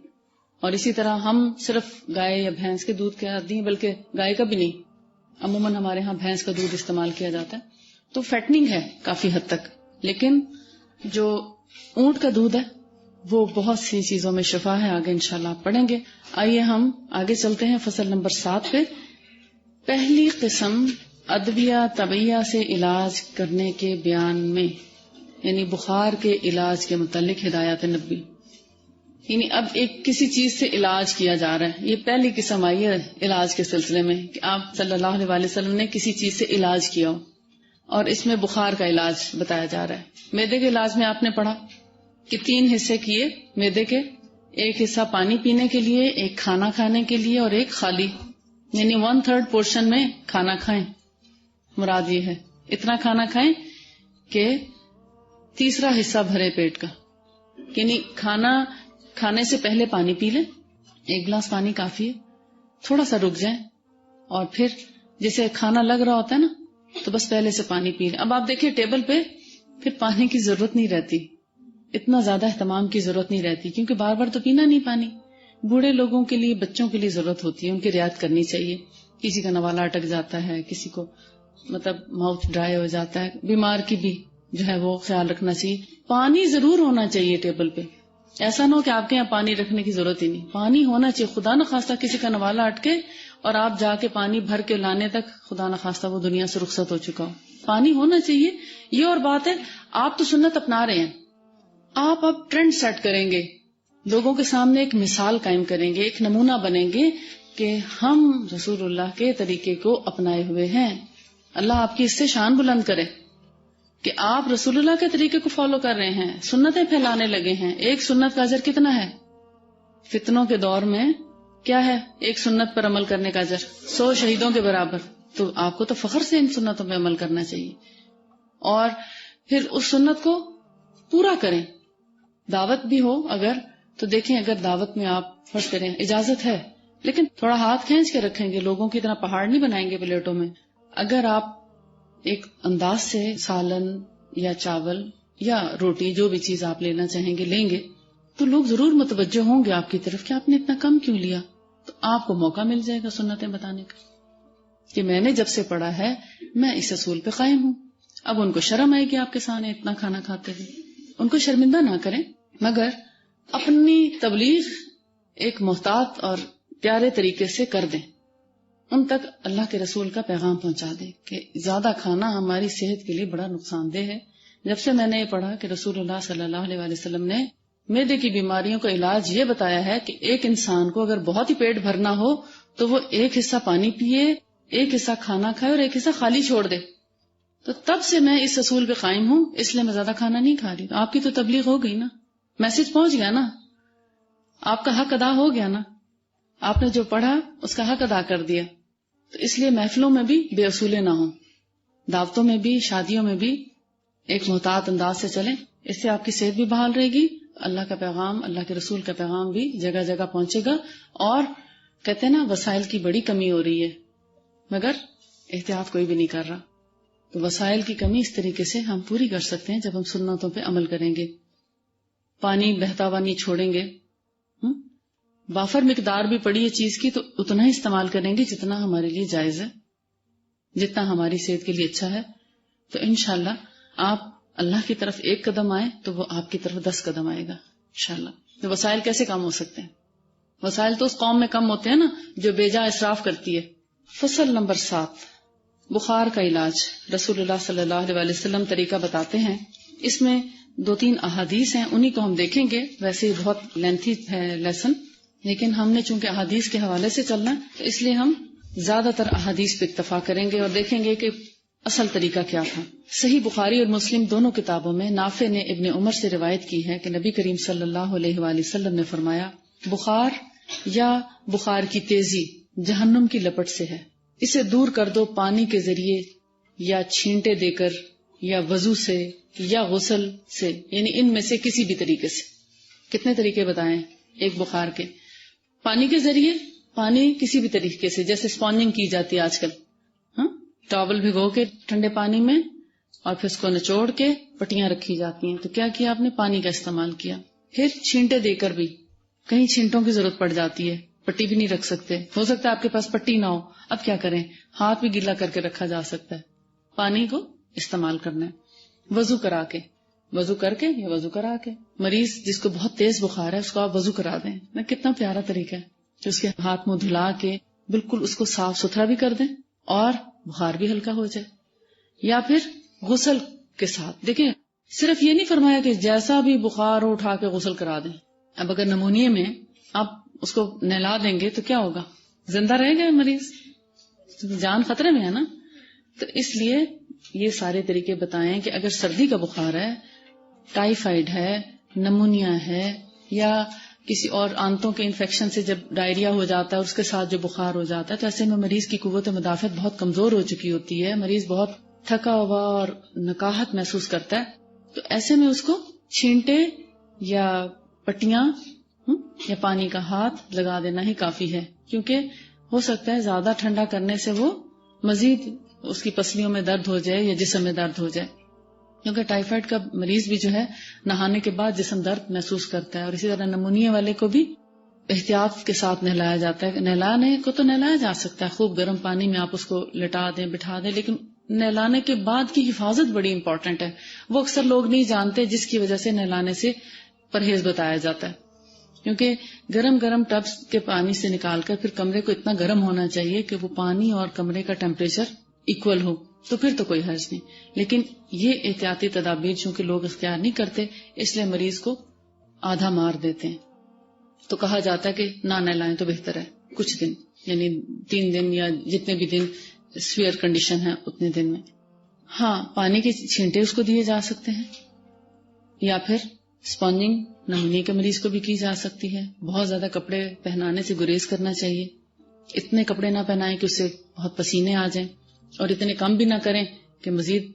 اور اسی طرح ہم صرف گائے یا بھینس کے دودھ کے عادی ہیں، بلکہ گائے کا بھی نہیں، عموماً ہمارے ہاں بھینس کا دودھ استعمال کیا جاتا ہے، تو فیٹنگ ہے کافی حد تک. لیکن جو اونٹ کا دودھ ہے وہ بہت سی چیزوں میں شفا ہے، آگے انشاءاللہ آپ پڑھیں گے. آئیے ہم آگے چلتے ہیں فصل نمبر 7 پہ. پہلی قسم ادویہ طبیعہ سے علاج کرنے کے بیان میں، یعنی بخار کے علاج کے متعلق ہدایات نبی. یعنی اب ایک کسی چیز سے علاج کیا جا رہا ہے، یہ پہلی قسم آئی ہے علاج کے سلسلے میں کہ آپ صلی اللہ علیہ وسلم نے کسی چیز سے علاج کیا ہو، اور اس میں بخار کا علاج بتایا جا رہا ہے. معدے کے علاج میں آپ نے پڑھا کہ 3 حصے کیے معدے کے، ایک حصہ پانی پینے کے لیے، ایک کھانا کھانے کے لیے اور ایک خالی، یعنی 1/3 پورشن میں کھانا کھائیں. مراد یہ ہے اتنا کھانا کھائیں کہ تیسرا حصہ بھرے پیٹ کا، یعنی کھانا کھانے سے پہلے پانی پی لیں، 1 گلاس پانی کافی ہے، تھوڑا سا رک جائیں اور پھر جیسے کھانا لگ رہا ہوتا ہے نا تو بس پہلے سے پانی پی لیں. اب آپ دیکھیں ٹیبل پہ پھر پانی کی ضرورت نہیں رہتی، اتنا زیادہ اہتمام کی ضرورت نہیں رہتی، کیونکہ بار بار تو پینا نہیں پانی. بوڑھے لوگوں کے لیے، بچوں کے لیے ضرورت ہوتی ہے، ان کی رعایت کرنی چاہیے. کسی کا نوالا اٹک جاتا ہے، کسی کو مطلب ماؤتھ ڈرائی ہو جاتا ہے، بیمار کی بھی جو ہے وہ خیال رکھنا چاہیے. پانی ضرور ہونا چاہیے ٹیبل پہ، ایسا نہ ہو کہ آپ کے یہاں پانی رکھنے کی ضرورت ہی نہیں، پانی ہونا چاہیے. خدا نہ خواستہ کسی کا نوالا اٹکے اور آپ جا کے پانی بھر کے لانے تک خدا نہ خواستہ وہ دنیا سے رخصت ہو چکا ہو. پانی ہونا چاہیے. یہ اور بات ہے، آپ تو سنت اپنا رہے ہیں، آپ اب ٹرینڈ سیٹ کریں گے، لوگوں کے سامنے ایک مثال قائم کریں گے، ایک نمونہ بنیں گے کہ ہم رسول اللہ کے طریقے کو اپنائے ہوئے ہیں. اللہ آپ کی اس سے شان بلند کرے کہ آپ رسول اللہ کے طریقے کو فالو کر رہے ہیں، سنتیں پھیلانے لگے ہیں. ایک سنت کا اجر کتنا ہے؟ فتنوں کے دور میں کیا ہے ایک سنت پر عمل کرنے کا اجر؟ 100 شہیدوں کے برابر. تو آپ کو تو فخر سے ان سنتوں پہ عمل کرنا چاہیے اور پھر اس سنت کو پورا کریں. دعوت بھی ہو اگر تو دیکھیں، اگر دعوت میں آپ فرض کریں اجازت ہے لیکن تھوڑا ہاتھ کھینچ کے رکھیں گے، لوگوں کی طرح پہاڑ نہیں بنائیں گے پلیٹوں میں. اگر آپ ایک انداز سے سالن یا چاول یا روٹی جو بھی چیز آپ لینا چاہیں گے لیں گے تو لوگ ضرور متوجہ ہوں گے آپ کی طرف کہ آپ نے اتنا کم کیوں لیا. تو آپ کو موقع مل جائے گا سنتیں بتانے کا کہ میں نے جب سے پڑھا ہے میں اس اصول پہ قائم ہوں. اب ان کو شرم آئے گی آپ کے سامنے اتنا کھانا کھاتے ہوئے، ان کو شرمندہ نہ کریں، مگر اپنی تبلیغ ایک محتاط اور پیارے طریقے سے کر دیں، ان تک اللہ کے رسول کا پیغام پہنچا دیں کہ زیادہ کھانا ہماری صحت کے لیے بڑا نقصان دہ ہے. جب سے میں نے یہ پڑھا کہ رسول اللہ صلی اللہ علیہ وسلم نے معدے کی بیماریوں کا علاج یہ بتایا ہے کہ ایک انسان کو اگر بہت ہی پیٹ بھرنا ہو تو وہ 1 حصہ پانی پیے، 1 حصہ کھانا کھائے اور 1 حصہ خالی چھوڑ دے. تو تب سے میں اس اصول پہ قائم ہوں، اس لیے میں زیادہ کھانا نہیں کھا رہی. تو آپ کی تو تبلیغ ہو گئی نا، میسج پہنچ گیا نا، آپ کا حق ادا ہو گیا نا، آپ نے جو پڑھا اس کا حق ادا کر دیا. تو اس لیے محفلوں میں بھی بے اصولے نہ ہوں، دعوتوں میں بھی، شادیوں میں بھی ایک محتاط انداز سے چلیں. اس سے آپ کی صحت بھی بحال رہے گی، اللہ کا پیغام، اللہ کے رسول کا پیغام بھی جگہ جگہ پہنچے گا. اور کہتے ہیں نا وسائل کی بڑی کمی ہو رہی ہے مگر احتیاط کوئی بھی نہیں کر رہا. تو وسائل کی کمی اس طریقے سے ہم پوری کر سکتے ہیں جب ہم سنتوں پہ عمل کریں گے. پانی بہتا ہوا نہیں چھوڑیں گے، وافر مقدار بھی پڑی ہے چیز کی تو اتنا ہی استعمال کریں گے جتنا ہمارے لیے جائز ہے، جتنا ہماری صحت کے لیے اچھا ہے. تو انشاءاللہ آپ اللہ کی طرف 1 قدم آئے تو وہ آپ کی طرف 10 قدم آئے گا انشاءاللہ. تو وسائل کیسے کم ہو سکتے ہیں؟ وسائل تو اس قوم میں کم ہوتے ہیں نا جو بیجا اسراف کرتی ہے. فصل نمبر 7، بخار کا علاج. رسول اللہ صلی اللہ علیہ وسلم طریقہ بتاتے ہیں. اس میں 2-3 احادیث ہیں، انہی کو ہم دیکھیں گے. ویسے ہی بہت لینتھی ہے لیسن، لیکن ہم نے چونکہ احادیث کے حوالے سے چلنا ہے تو اس لیے ہم زیادہ تر احادیث پہ اکتفا کریں گے اور دیکھیں گے کہ اصل طریقہ کیا تھا. صحیح بخاری اور مسلم دونوں کتابوں میں نافع نے ابن عمر سے روایت کی ہے کہ نبی کریم صلی اللہ علیہ وآلہ وسلم نے فرمایا، بخار یا بخار کی تیزی جہنم کی لپٹ سے ہے، اسے دور کر دو پانی کے ذریعے یا چھینٹے دے کر یا وضو سے یا غسل سے، یعنی ان میں سے کسی بھی طریقے سے. کتنے طریقے بتائیں ایک بخار کے؟ پانی کے ذریعے، پانی کسی بھی طریقے سے، جیسے اسپونجنگ کی جاتی ہے آج کل، ٹاول بھگو کے ٹھنڈے پانی میں اور پھر اس کو نچوڑ کے پٹیاں رکھی جاتی ہیں. تو کیا کیا آپ نے؟ پانی کا استعمال کیا. پھر چھینٹے دے کر بھی، کہیں چھینٹوں کی ضرورت پڑ جاتی ہے، پٹی بھی نہیں رکھ سکتے، ہو سکتا ہے آپ کے پاس پٹی نہ ہو، اب کیا کریں؟ ہاتھ بھی گیلا کر کے رکھا جا سکتا ہے. پانی کو استعمال کرنا ہے. وضو کرا کے، وضو کر کے یا وضو کرا کے. مریض جس کو بہت تیز بخار ہے اس کو آپ وضو کرا دیں. کتنا پیارا طریقہ ہے کہ اس کے ہاتھ منہ دھلا کے بالکل اس کو صاف ستھرا بھی کر دیں اور بخار بھی ہلکا ہو جائے. یا پھر غسل کے ساتھ، دیکھیں صرف یہ نہیں فرمایا کہ جیسا بھی بخار ہو اٹھا کے غسل کرا دیں. اب اگر نمونیے میں آپ اس کو نہلا دیں گے تو کیا ہوگا؟ زندہ رہے گا مریض، جان خطرے میں ہے نا. تو اس لیے یہ سارے طریقے بتائیں کہ اگر سردی کا بخار ہے، ٹائیفائڈ ہے، نمونیا ہے یا کسی اور آنتوں کے انفیکشن سے جب ڈائریا ہو جاتا ہے اور اس کے ساتھ جو بخار ہو جاتا ہے، تو ایسے میں مریض کی قوت مدافعت بہت کمزور ہو چکی ہوتی ہے، مریض بہت تھکا ہوا اور نکاہت محسوس کرتا ہے، تو ایسے میں اس کو چھینٹے یا پٹیاں یا پانی کا ہاتھ لگا دینا ہی کافی ہے، کیونکہ ہو سکتا ہے زیادہ ٹھنڈا کرنے سے وہ مزید اس کی پسلیوں میں درد ہو جائے یا جسم میں درد ہو جائے، کیونکہ ٹائیفائڈ کا مریض بھی جو ہے نہانے کے بعد جسم درد محسوس کرتا ہے، اور اسی طرح نمونیا والے کو بھی احتیاط کے ساتھ نہلایا جاتا ہے. نہلانے کو تو نہلایا جا سکتا ہے، خوب گرم پانی میں آپ اس کو لٹا دیں بٹھا دیں، لیکن نہلانے کے بعد کی حفاظت بڑی امپورٹنٹ ہے. وہ اکثر لوگ نہیں جانتے، جس کی وجہ سے نہلانے سے پرہیز بتایا جاتا ہے، کیونکہ گرم گرم ٹبس کے پانی سے نکال کر پھر کمرے کو اتنا گرم ہونا چاہیے کہ وہ پانی اور کمرے کا ٹیمپریچر ایکول ہو، تو پھر تو کوئی حرج نہیں. لیکن یہ احتیاطی تدابیر چونکہ لوگ اختیار نہیں کرتے، اس لیے مریض کو آدھا مار دیتے ہیں. تو کہا جاتا ہے کہ نہ نہلائیں تو بہتر ہے کچھ دن، یعنی 3 دن یا جتنے بھی دن سویئر کنڈیشن ہے اتنے دن میں. ہاں، پانی کے چھینٹے اس کو دیے جا سکتے ہیں، یا پھر اسپونجنگ نمونیا کے مریض کو بھی کی جا سکتی ہے. بہت زیادہ کپڑے پہنانے سے گریز کرنا چاہیے، اتنے کپڑے نہ پہنائیں کہ اس سے بہت پسینے آ جائیں، اور اتنے کم بھی نہ کریں کہ مزید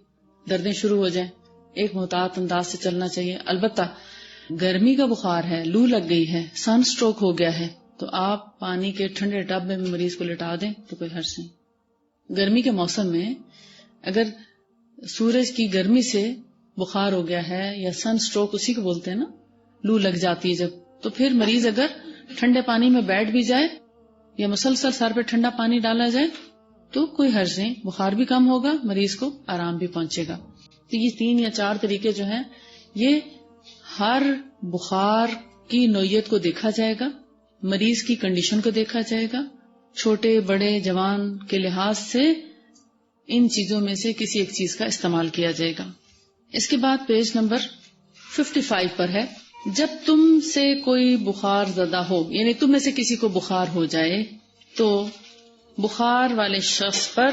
دردیں شروع ہو جائیں. ایک محتاط انداز سے چلنا چاہیے. البتہ گرمی کا بخار ہے، لو لگ گئی ہے، سن سٹروک ہو گیا ہے، تو آپ پانی کے ٹھنڈے ٹب میں بھی مریض کو لٹا دیں تو کوئی حرج نہیں. گرمی کے موسم میں اگر سورج کی گرمی سے بخار ہو گیا ہے یا سن سٹروک اسی کو بولتے ہیں نا، لو لگ جاتی ہے جب، تو پھر مریض اگر ٹھنڈے پانی میں بیٹھ بھی جائے یا مسلسل سر پہ ٹھنڈا پانی ڈالا جائے تو کوئی حرج نہیں، بخار بھی کم ہوگا، مریض کو آرام بھی پہنچے گا. تو یہ 3 یا 4 طریقے جو ہیں، یہ ہر بخار کی نوعیت کو دیکھا جائے گا، مریض کی کنڈیشن کو دیکھا جائے گا، چھوٹے بڑے جوان کے لحاظ سے ان چیزوں میں سے کسی ایک چیز کا استعمال کیا جائے گا. اس کے بعد پیج نمبر 55 پر ہے، جب تم سے کوئی بخار زدہ ہو، یعنی تم میں سے کسی کو بخار ہو جائے تو بخار والے شخص پر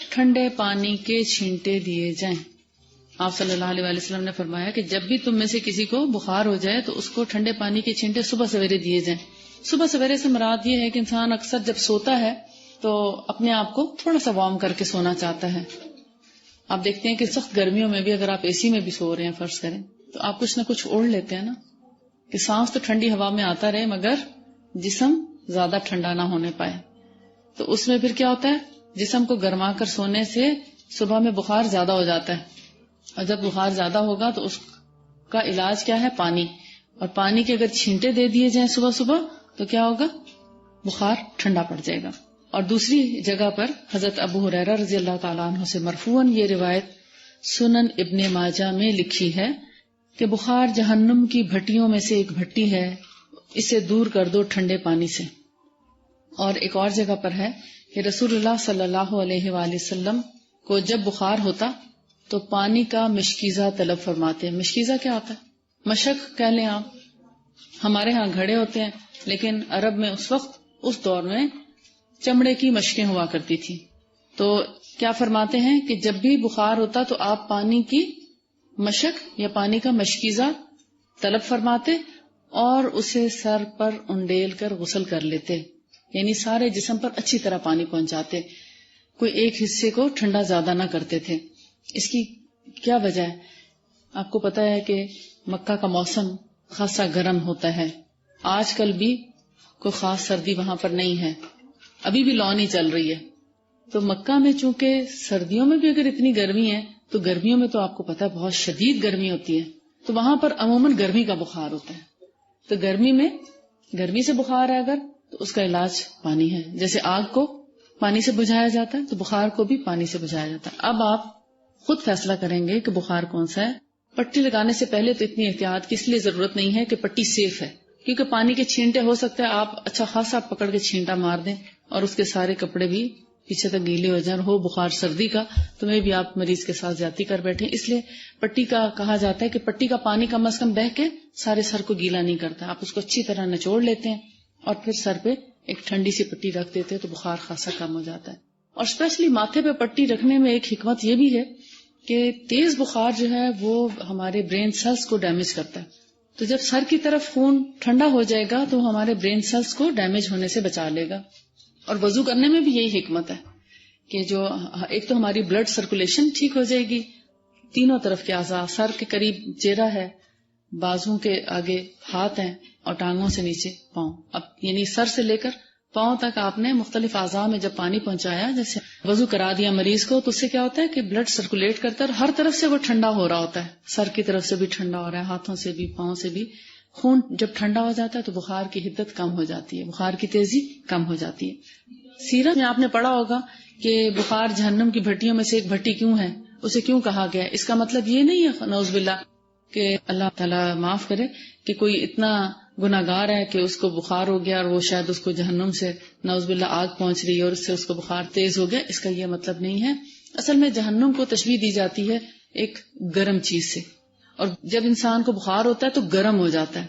ٹھنڈے پانی کے چھینٹے دیے جائیں. آپ صلی اللہ علیہ وسلم نے فرمایا کہ جب بھی تم میں سے کسی کو بخار ہو جائے تو اس کو ٹھنڈے پانی کے چھینٹے صبح سویرے دیے جائیں. صبح سویرے سے مراد یہ ہے کہ انسان اکثر جب سوتا ہے تو اپنے آپ کو تھوڑا سا وارم کر کے سونا چاہتا ہے. آپ دیکھتے ہیں کہ سخت گرمیوں میں بھی اگر آپ اے سی میں بھی سو رہے ہیں فرض کریں تو آپ کچھ نہ کچھ اوڑھ لیتے ہیں نا، کہ سانس تو ٹھنڈی ہوا میں آتا رہے مگر جسم زیادہ ٹھنڈا نہ ہونے پائے. تو اس میں پھر کیا ہوتا ہے، جسم کو گرما کر سونے سے صبح میں بخار زیادہ ہو جاتا ہے، اور جب بخار زیادہ ہوگا تو اس کا علاج کیا ہے، پانی. اور پانی کے اگر چھینٹے دے دیے جائیں صبح صبح تو کیا ہوگا، بخار ٹھنڈا پڑ جائے گا. اور دوسری جگہ پر حضرت ابو ہریرہ رضی اللہ تعالیٰ عنہ سے مرفوعاً یہ روایت سنن ابن ماجہ میں لکھی ہے کہ بخار جہنم کی بھٹیوں میں سے ایک بھٹی ہے، اسے دور کر دو ٹھنڈے پانی سے. اور ایک اور جگہ پر ہے کہ رسول اللہ صلی اللہ علیہ وآلہ وسلم کو جب بخار ہوتا تو پانی کا مشکیزہ طلب فرماتے ہیں. مشکیزہ کیا ہوتا ہے، مشک کہہ لیں آپ، ہمارے ہاں گھڑے ہوتے ہیں لیکن عرب میں اس وقت اس دور میں چمڑے کی مشکیں ہوا کرتی تھی. تو کیا فرماتے ہیں کہ جب بھی بخار ہوتا تو آپ پانی کی مشک یا پانی کا مشکیزہ طلب فرماتے اور اسے سر پر انڈیل کر غسل کر لیتے، یعنی سارے جسم پر اچھی طرح پانی پہنچاتے، کوئی ایک حصے کو ٹھنڈا زیادہ نہ کرتے تھے. اس کی کیا وجہ ہے، آپ کو پتا ہے کہ مکہ کا موسم خاصا گرم ہوتا ہے، آج کل بھی کوئی خاص سردی وہاں پر نہیں ہے، ابھی بھی لونی چل رہی ہے. تو مکہ میں چونکہ سردیوں میں بھی اگر اتنی گرمی ہے تو گرمیوں میں تو آپ کو پتا ہے بہت شدید گرمی ہوتی ہے، تو وہاں پر عموماً گرمی کا بخار ہوتا ہے. تو گرمی میں گرمی سے بخار ہے اگر تو اس کا علاج پانی ہے، جیسے آگ کو پانی سے بجھایا جاتا ہے تو بخار کو بھی پانی سے بجھایا جاتا ہے. اب آپ خود فیصلہ کریں گے کہ بخار کون سا ہے. پٹی لگانے سے پہلے تو اتنی احتیاط کی اس لیے ضرورت نہیں ہے کہ پٹی سیف ہے، کیونکہ پانی کے چھینٹے ہو سکتا ہے آپ اچھا خاصا پکڑ کے چھینٹا مار دیں اور اس کے سارے کپڑے بھی پیچھے تک گیلے ہو جائیں، اور ہو بخار سردی کا تو میں بھی آپ مریض کے ساتھ زیادتی کر بیٹھے. اس لیے پٹی کا کہا جاتا ہے کہ پٹی کا پانی کم از کم بہ کے سارے سر کو گیلا نہیں کرتا، آپ اس کو اچھی طرح نچوڑ لیتے ہیں اور پھر سر پہ ایک ٹھنڈی سی پٹی رکھ دیتے ہیں تو بخار خاصا کم ہو جاتا ہے. اور اسپیشلی ماتھے پہ پٹی رکھنے میں ایک حکمت یہ بھی ہے کہ تیز بخار جو ہے وہ ہمارے برین سیلز کو ڈیمیج کرتا ہے. تو جب سر کی طرف خون ٹھنڈا ہو جائے گا تو ہمارے برین سیلز کو ڈیمیج ہونے سے بچا لے گا. اور وضو کرنے میں بھی یہی حکمت ہے کہ جو ایک تو ہماری بلڈ سرکولیشن ٹھیک ہو جائے گی, تینوں طرف کے اعضاء, سر کے قریب چہرہ ہے, بازوں کے آگے ہاتھ ہیں, اور ٹانگوں سے نیچے پاؤں. اب یعنی سر سے لے کر پاؤں تک آپ نے مختلف اعضاء میں جب پانی پہنچایا, جیسے وضو کرا دیا مریض کو, تو اس سے کیا ہوتا ہے کہ بلڈ سرکولیٹ کرتا ہے اور ہر طرف سے وہ ٹھنڈا ہو رہا ہوتا ہے. سر کی طرف سے بھی ٹھنڈا ہو رہا ہے, ہاتھوں سے بھی, پاؤں سے بھی. خون جب ٹھنڈا ہو جاتا ہے تو بخار کی حدت کم ہو جاتی ہے, بخار کی تیزی کم ہو جاتی ہے. سیرت میں آپ نے پڑھا ہوگا کہ بخار جہنم کی بھٹیوں میں سے ایک بھٹی کیوں ہے, اسے کیوں کہا گیا. اس کا مطلب یہ نہیں ہے نعوذ باللہ کہ اللہ تعالیٰ معاف کرے کہ کوئی اتنا گناہگار ہے کہ اس کو بخار ہو گیا اور وہ شاید اس کو جہنم سے نعوذ باللہ آگ پہنچ رہی ہے اور اس سے اس کو بخار تیز ہو گیا. اس کا یہ مطلب نہیں ہے. اصل میں جہنم کو تشبیہ دی جاتی ہے ایک گرم چیز سے, اور جب انسان کو بخار ہوتا ہے تو گرم ہو جاتا ہے,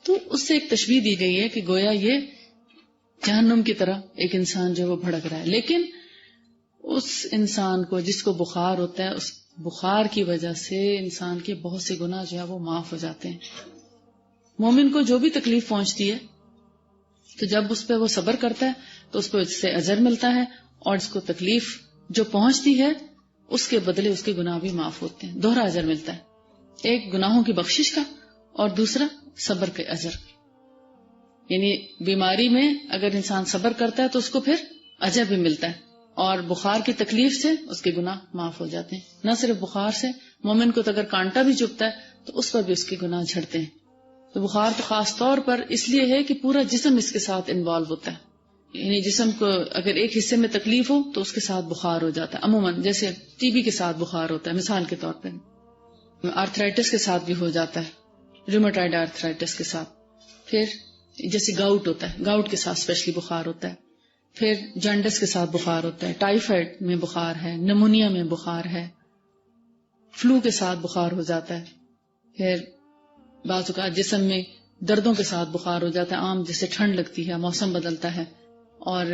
تو اس سے ایک تشبیہ دی گئی ہے کہ گویا یہ جہنم کی طرح ایک انسان جو ہے وہ بھڑک رہا ہے. لیکن اس انسان کو جس کو بخار ہوتا ہے, اس بخار کی وجہ سے انسان کے بہت سے گناہ جو ہے وہ معاف ہو جاتے ہیں. مومن کو جو بھی تکلیف پہنچتی ہے تو جب اس پہ وہ صبر کرتا ہے تو اس کو اس سے اجر ملتا ہے, اور اس کو تکلیف جو پہنچتی ہے اس کے بدلے اس کے گناہ بھی معاف ہوتے ہیں. دوہرا اجر ملتا ہے, ایک گناہوں کی بخشش کا اور دوسرا صبر کے اجر. یعنی بیماری میں اگر انسان صبر کرتا ہے تو اس کو پھر اجر بھی ملتا ہے, اور بخار کی تکلیف سے اس کے گناہ معاف ہو جاتے ہیں. نہ صرف بخار سے, مومن کو تو اگر کانٹا بھی چبھتا ہے تو اس پر بھی اس کے گناہ جھڑتے ہیں. تو بخار تو خاص طور پر اس لیے ہے کہ پورا جسم اس کے ساتھ انوالو ہوتا ہے. یعنی جسم کو اگر ایک حصے میں تکلیف ہو تو اس کے ساتھ بخار ہو جاتا ہے. عموماً جیسے ٹی بی کے ساتھ بخار ہوتا ہے مثال کے طور پر, آرتھرائٹس کے ساتھ بھی ہو جاتا ہے, ریومیٹائڈ آرتھرائٹس کے ساتھ. پھر جیسے گاؤٹ ہوتا ہے, گاؤٹ کے ساتھ اسپیشلی بخار ہوتا ہے. پھر جانڈس کے ساتھ بخار ہوتا ہے, ٹائیفائڈ میں بخار ہے, نمونیا میں بخار ہے, فلو کے ساتھ بخار ہو جاتا ہے. پھر بعض اوقات جسم میں دردوں کے ساتھ بخار ہو جاتا ہے, عام جیسے ٹھنڈ لگتی ہے, موسم بدلتا ہے, اور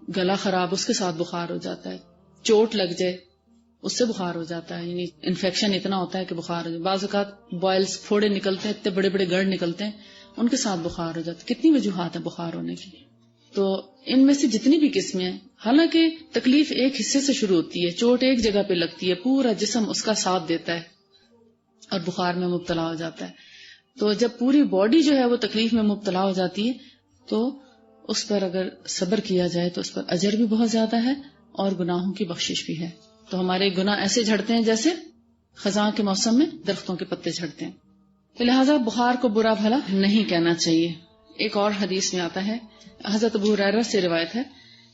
گلا خراب اس کے ساتھ بخار ہو جاتا ہے. چوٹ لگ جائے اس سے بخار ہو جاتا ہے, یعنی انفیکشن اتنا ہوتا ہے کہ بخار ہو جائے. بعض اوقات بوائلز پھوڑے نکلتے ہیں, اتنے بڑے بڑے گڑھ نکلتے ہیں, ان کے ساتھ بخار ہو جاتا ہے. کتنی وجوہات ہیں بخار ہونے کی. تو ان میں سے جتنی بھی قسمیں ہیں, حالانکہ تکلیف ایک حصے سے شروع ہوتی ہے, چوٹ ایک جگہ پہ لگتی ہے, پورا جسم اس کا ساتھ دیتا ہے اور بخار میں مبتلا ہو جاتا ہے. تو جب پوری باڈی جو ہے وہ تکلیف میں مبتلا ہو جاتی ہے تو اس پر اگر صبر کیا جائے تو اس پر اجر بھی بہت زیادہ ہے اور گناہوں کی بخشش بھی ہے. تو ہمارے گناہ ایسے جھڑتے ہیں جیسے خزاں کے موسم میں درختوں کے پتے جھڑتے ہیں. لہٰذا بخار کو برا بھلا نہیں کہنا چاہیے. ایک اور حدیث میں آتا ہے, حضرت ابو ہریرہ سے روایت ہے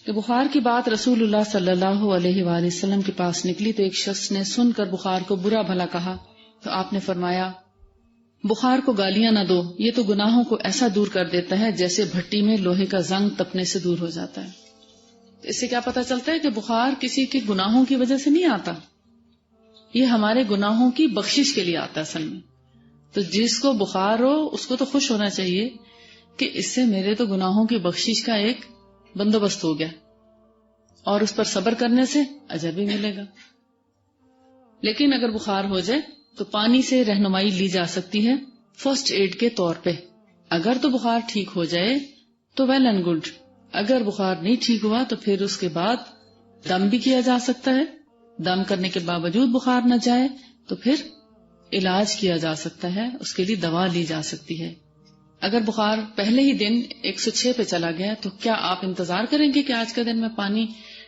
کہ بخار کی بات رسول اللہ صلی اللہ علیہ وآلہ وسلم کے پاس نکلی تو ایک شخص نے سن کر بخار کو برا بھلا کہا تو آپ نے فرمایا, بخار کو گالیاں نہ دو, یہ تو گناہوں کو ایسا دور کر دیتا ہے جیسے بھٹی میں لوہے کا زنگ تپنے سے دور ہو جاتا ہے. اس سے کیا پتہ چلتا ہے کہ بخار کسی کے گناہوں کی وجہ سے نہیں آتا, یہ ہمارے گناہوں کی بخشش کے لیے آتا ہے اصل میں. تو جس کو بخار ہو اس کو تو خوش ہونا چاہیے کہ اس سے میرے تو گناہوں کی بخشش کا ایک بندوبست ہو گیا, اور اس پر صبر کرنے سے اجر بھی ملے گا. لیکن اگر بخار ہو جائے تو پانی سے رہنمائی لی جا سکتی ہے فرسٹ ایڈ کے طور پہ. اگر تو بخار ٹھیک ہو جائے تو ویل اینڈ گڈ, اگر بخار نہیں ٹھیک ہوا تو پھر اس کے بعد دم بھی کیا جا سکتا ہے. دم کرنے کے باوجود بخار نہ جائے تو پھر علاج کیا جا سکتا ہے, اس کے لیے دوا لی جا سکتی ہے. اگر بخار پہلے ہی دن 106 پہ چلا گیا تو کیا آپ انتظار کریں گے کہ آج کا دن میں پانی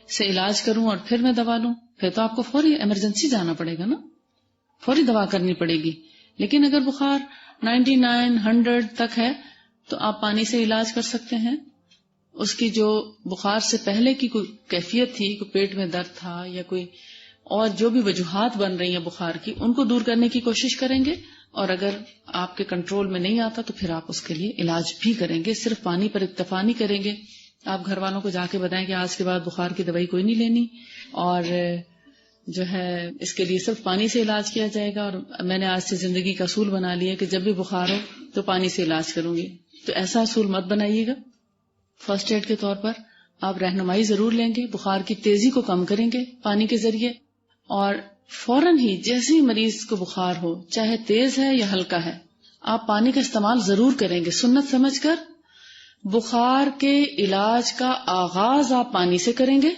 سے علاج کروں اور پھر میں دوا لوں؟ پھر تو آپ کو فوری ایمرجنسی جانا پڑے گا نا, فوری دوا کرنی پڑے گی. لیکن اگر بخار 99 100 تک ہے تو آپ پانی سے علاج کر سکتے ہیں. اس کی جو بخار سے پہلے کی کوئی کیفیت تھی, کوئی پیٹ میں درد تھا یا کوئی اور جو بھی وجوہات بن رہی ہیں بخار کی, ان کو دور کرنے کی کوشش کریں گے, اور اگر آپ کے کنٹرول میں نہیں آتا تو پھر آپ اس کے لیے علاج بھی کریں گے. صرف پانی پر اکتفا نہیں کریں گے. آپ گھر والوں کو جا کے بتائیں کہ آج کے بعد بخار کی دوائی کوئی نہیں لینی, اور جو ہے اس کے لیے صرف پانی سے علاج کیا جائے گا, اور میں نے آج سے زندگی کا اصول بنا لیا کہ جب بھی بخار ہو تو پانی سے علاج کروں گی. تو ایسا اصول مت بنائیے گا. فرسٹ ایڈ کے طور پر آپ رہنمائی ضرور لیں گے, بخار کی تیزی کو کم کریں گے پانی کے ذریعے, اور فوراً ہی جیسے ہی مریض کو بخار ہو, چاہے تیز ہے یا ہلکا ہے, آپ پانی کا استعمال ضرور کریں گے سنت سمجھ کر. بخار کے علاج کا آغاز آپ پانی سے کریں گے،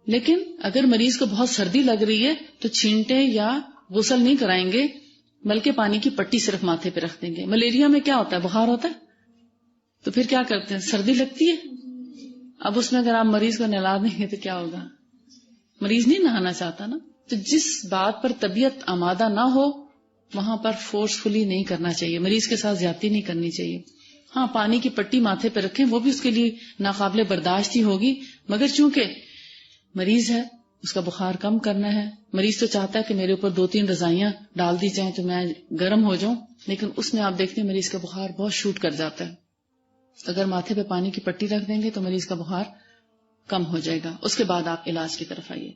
لیکن اگر مریض کو بہت سردی لگ رہی ہے تو چھینٹے یا غسل نہیں کرائیں گے، بلکہ پانی کی پٹی صرف ماتھے پہ رکھ دیں گے. ملیریا میں کیا ہوتا ہے؟ بخار ہوتا ہے، تو پھر کیا کرتے ہیں؟ سردی لگتی ہے. اب اس میں اگر آپ مریض کو نہلا دیں گے تو کیا ہوگا؟ مریض نہیں نہانا چاہتا نا. تو جس بات پر طبیعت آمادہ نہ ہو وہاں پر فورسفلی نہیں کرنا چاہیے، مریض کے ساتھ زیادتی نہیں کرنی چاہیے. ہاں پانی کی پٹی ماتھے پہ رکھیں، وہ بھی اس کے لیے ناقابل برداشت ہی ہوگی، مگر چونکہ مریض ہے اس کا بخار کم کرنا ہے. مریض تو چاہتا ہے کہ میرے اوپر 2-3 رضائیاں ڈال دی جائیں تو میں گرم ہو جاؤں، لیکن اس میں آپ دیکھتے ہیں مریض کا بخار بہت شوٹ کر جاتا ہے. اگر ماتھے پہ پانی کی پٹی رکھ دیں گے تو مریض کا بخار کم ہو جائے گا. اس کے بعد آپ علاج کی طرف آئیے.